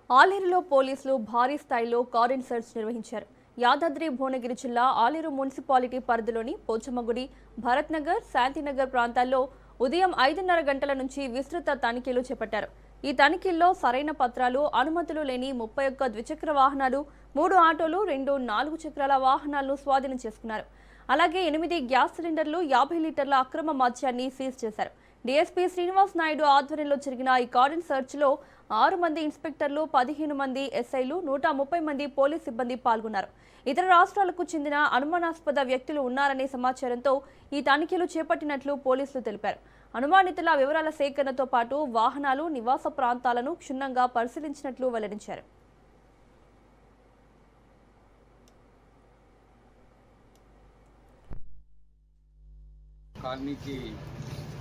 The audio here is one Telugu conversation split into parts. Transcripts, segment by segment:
ఆలేరులో పోలీసులు భారీ స్థాయిలో కారిన్ సెర్చ్ నిర్వహించారు. యాదాద్రి భువనగిరి జిల్లా ఆలేరు మున్సిపాలిటీ పరిధిలోని పోచమ్మగుడి, భరత్ నగర్, శాంతినగర్ ప్రాంతాల్లో ఉదయం 5:30 గంటల నుంచి విస్తృత తనిఖీలు చేపట్టారు. ఈ తనిఖీల్లో సరైన పత్రాలు, అనుమతులు లేని 31 ద్విచక్ర వాహనాలు, 3 ఆటోలు, 2 4 చక్రాల వాహనాలను స్వాధీనం చేసుకున్నారు. అలాగే 8 గ్యాస్ సిలిండర్లు, 50 లీటర్ల అక్రమ మద్యాన్ని సీజ్ చేశారు. డీఎస్పీ శ్రీనివాస్ నాయుడు ఆధ్వర్యంలో జరిగిన ఈ కారిన్ సెర్చ్లో 6 మంది ఇన్స్పెక్టర్లు, 15 మంది ఎస్ఐలు, 130 మంది పోలీస్ సిబ్బంది పాల్గొన్నారు. ఇతర రాష్ట్రాలకు చెందిన అనుమానాస్పద వ్యక్తులు ఉన్నారనే సమాచారంతో ఈ తనిఖీలు చేపట్టినట్లు పోలీసులు తెలిపారు. అనుమానితుల వివరాల సేకరణతో పాటు వాహనాలు, నివాస ప్రాంతాలను క్షుణ్ణంగా పరిశీలించినట్లు వెల్లడించారు.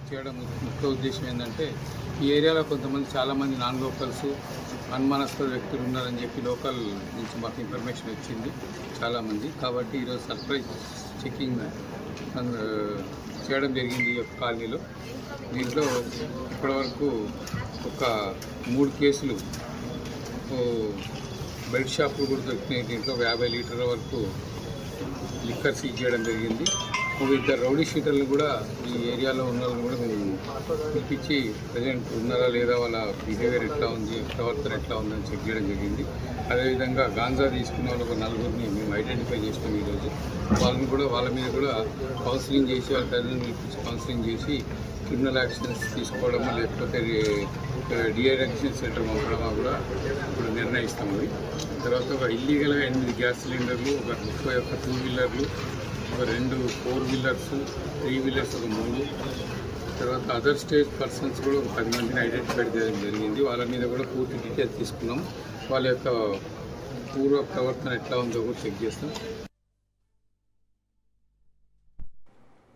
చేయడం ముఖ్య ఉద్దేశం ఏంటంటే ఈ ఏరియాలో చాలామంది నాన్ లోకల్స్, అనుమానాస్పద వ్యక్తులు ఉన్నారని చెప్పి లోకల్ నుంచి మాకు ఇన్ఫర్మేషన్ వచ్చింది చాలామంది. కాబట్టి ఈరోజు సర్ప్రైజ్ చెకింగ్ చేయడం జరిగింది ఈ యొక్క కాలనీలో. దీంట్లో ఇప్పటివరకు ఒక 3 కేసులు బెల్ట్ షాపులు కూడా దొరికినాయి. దీంట్లో 50 లీటర్ల వరకు లిక్కర్ సీజ్ చేయడం జరిగింది. 2 రౌడీ షీటర్లు కూడా ఈ ఏరియాలో ఉన్న వాళ్ళని కూడా మేము పిలిపించి ప్రజెంట్ ఉన్నారా లేదా, వాళ్ళ బిహేవియర్ ఎట్లా ఉంది, ప్రవర్తన ఎట్లా ఉందని చెక్ చేయడం జరిగింది. అదేవిధంగా గాంజా తీసుకున్న వాళ్ళు ఒక 4గురిని మేము ఐడెంటిఫై చేసినాం ఈరోజు. వాళ్ళ మీద కూడా కౌన్సిలింగ్ చేసి, వాళ్ళ తల్లిని పిలిపించి కౌన్సిలింగ్ చేసి క్రిమినల్ యాక్షన్స్ తీసుకోవడము, లేకపోతే డిఅడిక్షన్ సెంటర్ పంపడమా కూడా ఇప్పుడు నిర్ణయిస్తాము. తర్వాత ఒక ఇల్లీగల్గా 8 గ్యాస్ సిలిండర్లు, ఒక 31 2 వీలర్లు, ఒక 2 4 వీలర్స్, 3 వీలర్స్ ఒక 3, తర్వాత అదర్ స్టేజ్ పర్సన్స్ కూడా ఒక 10 మందిని ఐడెంటిఫై చేయడం జరిగింది. వాళ్ళ మీద కూడా పూర్తి డీటెయిల్స్ తీసుకున్నాం. వాళ్ళ యొక్క పూర్వ ప్రవర్తన ఎట్లా ఉందో కూడా చెక్ చేస్తాం.